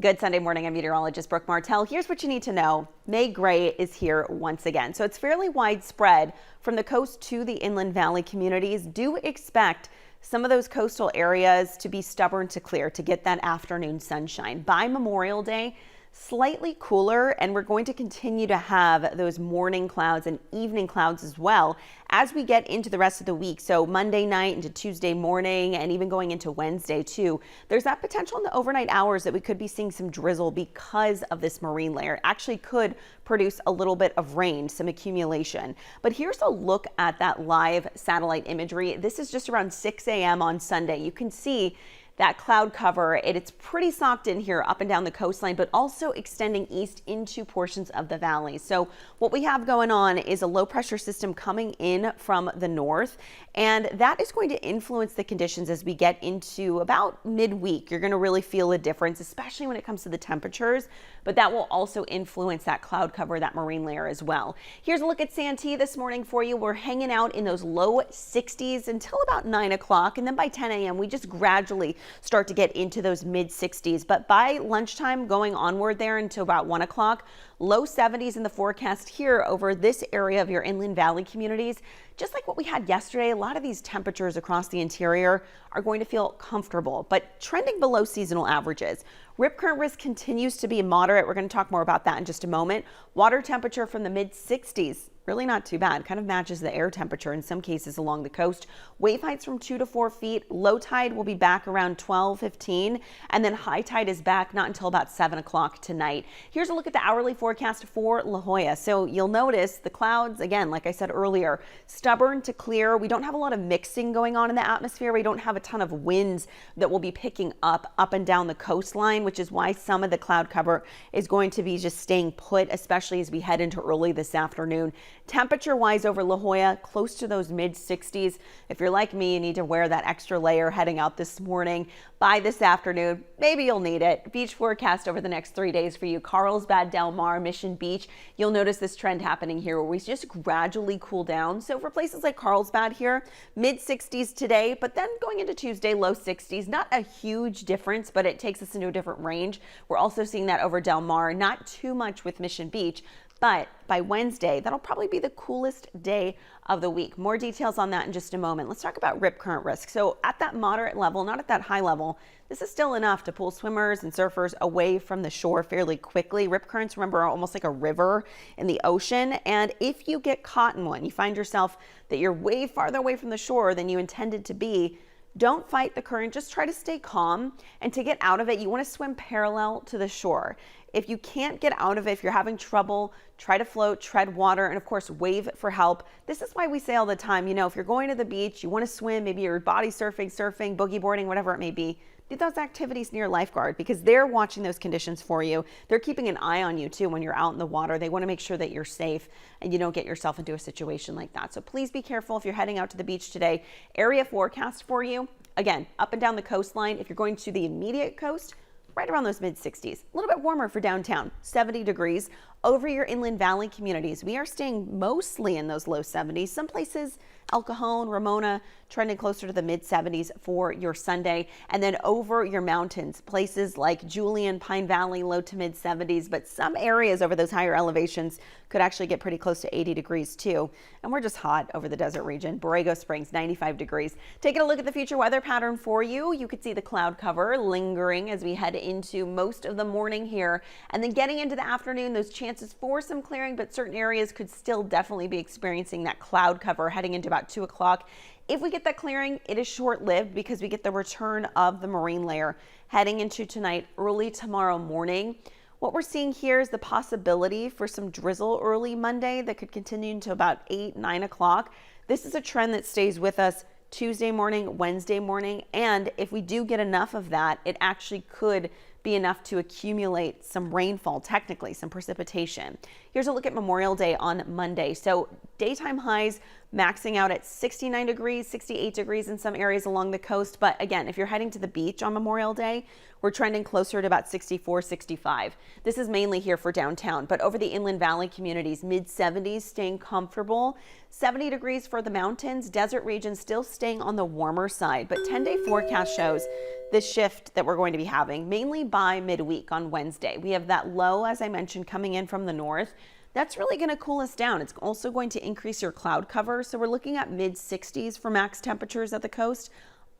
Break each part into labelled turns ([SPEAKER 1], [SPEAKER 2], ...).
[SPEAKER 1] Good Sunday morning. I'm meteorologist Brooke Martell. Here's what you need to know. May gray is here once again. So it's fairly widespread from the coast to the inland valley communities. Do expect some of those coastal areas to be stubborn to clear to get that afternoon sunshine. By Memorial Day, slightly cooler, and we're going to continue to have those morning clouds and evening clouds as well as we get into the rest of the week. So Monday night into Tuesday morning and even going into Wednesday too. There's that potential in the overnight hours that we could be seeing some drizzle because of this marine layer. It actually could produce a little bit of rain, some accumulation. But here's a look at that live satellite imagery. This is just around 6 a.m. on Sunday. You can see that cloud cover, it's pretty socked in here up and down the coastline, but also extending east into portions of the valley. So what we have going on is a low pressure system coming in from the north, and that is going to influence the conditions as we get into about midweek. You're going to really feel a difference, especially when it comes to the temperatures, but that will also influence that cloud cover, that marine layer as well. Here's a look at Santee this morning for you. We're hanging out in those low 60s until about 9 o'clock, and then by 10 a.m. we just gradually start to get into those mid 60s. But by lunchtime going onward there until about 1 o'clock, low 70s in the forecast here over this area of your inland valley communities. Just like what we had yesterday, a lot of these temperatures across the interior are going to feel comfortable, but trending below seasonal averages. Rip current risk continues to be moderate. We're going to talk more about that in just a moment. Water temperature from the mid 60s. Really not too bad. Kind of matches the air temperature in some cases along the coast. Wave heights from 2 to 4 feet. Low tide will be back around 12:15, and then high tide is back not until about 7 o'clock tonight. Here's a look at the hourly forecast for La Jolla. So you'll notice the clouds, again, like I said earlier, stubborn to clear. We don't have a lot of mixing going on in the atmosphere. We don't have a ton of winds that will be picking up and down the coastline, which is why some of the cloud cover is going to be just staying put, especially as we head into early this afternoon. Temperature wise over La Jolla, close to those mid 60s. If you're like me, you need to wear that extra layer heading out this morning. By this afternoon, maybe you'll need it. Beach forecast over the next 3 days for you. Carlsbad, Del Mar, Mission Beach. You'll notice this trend happening here where we just gradually cool down. So for places like Carlsbad here, mid 60s today, but then going into Tuesday, low 60s. Not a huge difference, but it takes us into a different range. We're also seeing that over Del Mar, not too much with Mission Beach. But by Wednesday, that'll probably be the coolest day of the week. More details on that in just a moment. Let's talk about rip current risk. So at that moderate level, not at that high level, this is still enough to pull swimmers and surfers away from the shore fairly quickly. Rip currents, remember, are almost like a river in the ocean. And if you get caught in one, you find yourself that you're way farther away from the shore than you intended to be, don't fight the current, just try to stay calm. And to get out of it, you want to swim parallel to the shore. If you can't get out of it, if you're having trouble, try to float, tread water, and of course, wave for help. This is why we say all the time, you know, if you're going to the beach, you want to swim, maybe you're body surfing, boogie boarding, whatever it may be, do those activities near a lifeguard because they're watching those conditions for you. They're keeping an eye on you too when you're out in the water. They want to make sure that you're safe and you don't get yourself into a situation like that. So please be careful if you're heading out to the beach today. Area forecast for you, again, up and down the coastline. If you're going to the immediate coast, right around those mid 60s. A little bit warmer for downtown, 70 degrees. Over your inland valley communities, we are staying mostly in those low 70s. Some places, El Cajon, Ramona, trending closer to the mid 70s for your Sunday. And then over your mountains, places like Julian, Pine Valley, low to mid 70s. But some areas over those higher elevations could actually get pretty close to 80 degrees too. And we're just hot over the desert region. Borrego Springs, 95 degrees. Taking a look at the future weather pattern for you, you could see the cloud cover lingering as we head into most of the morning here. And then getting into the afternoon, those chances for some clearing, but certain areas could still definitely be experiencing that cloud cover heading into about 2 o'clock. If we get that clearing, it is short-lived because we get the return of the marine layer heading into tonight, early tomorrow morning. What we're seeing here is the possibility for some drizzle early Monday that could continue until about 8, 9 o'clock. This is a trend that stays with us Tuesday morning, Wednesday morning, and if we do get enough of that, it actually could be enough to accumulate some rainfall, technically some precipitation. Here's a look at Memorial Day on Monday. So Daytime highs maxing out at 69 degrees, 68 degrees in some areas along the coast. But again, if you're heading to the beach on Memorial Day, we're trending closer to about 64, 65. This is mainly here for downtown, but over the Inland Valley communities, mid 70s staying comfortable. 70 degrees for the mountains, desert region still staying on the warmer side, but 10-day forecast shows this shift that we're going to be having mainly by midweek on Wednesday. We have that low, as I mentioned, coming in from the north. That's really going to cool us down. It's also going to increase your cloud cover. So we're looking at mid 60s for max temperatures at the coast,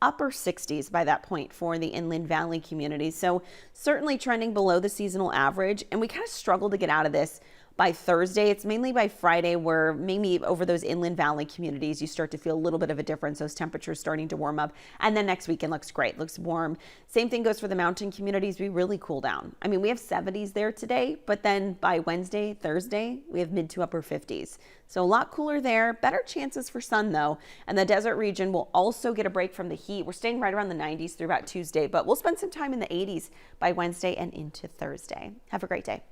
[SPEAKER 1] upper 60s by that point for the Inland Valley communities. So certainly trending below the seasonal average. And we kind of struggle to get out of this by Thursday. It's mainly by Friday where maybe over those Inland Valley communities, you start to feel a little bit of a difference. Those temperatures starting to warm up. And then next weekend looks great, looks warm. Same thing goes for the mountain communities. We really cool down. I mean, we have 70s there today, but then by Wednesday, Thursday, we have mid to upper 50s. So a lot cooler there, better chances for sun though. And the desert region will also get a break from the heat. We're staying right around the 90s through about Tuesday, but we'll spend some time in the 80s by Wednesday and into Thursday. Have a great day.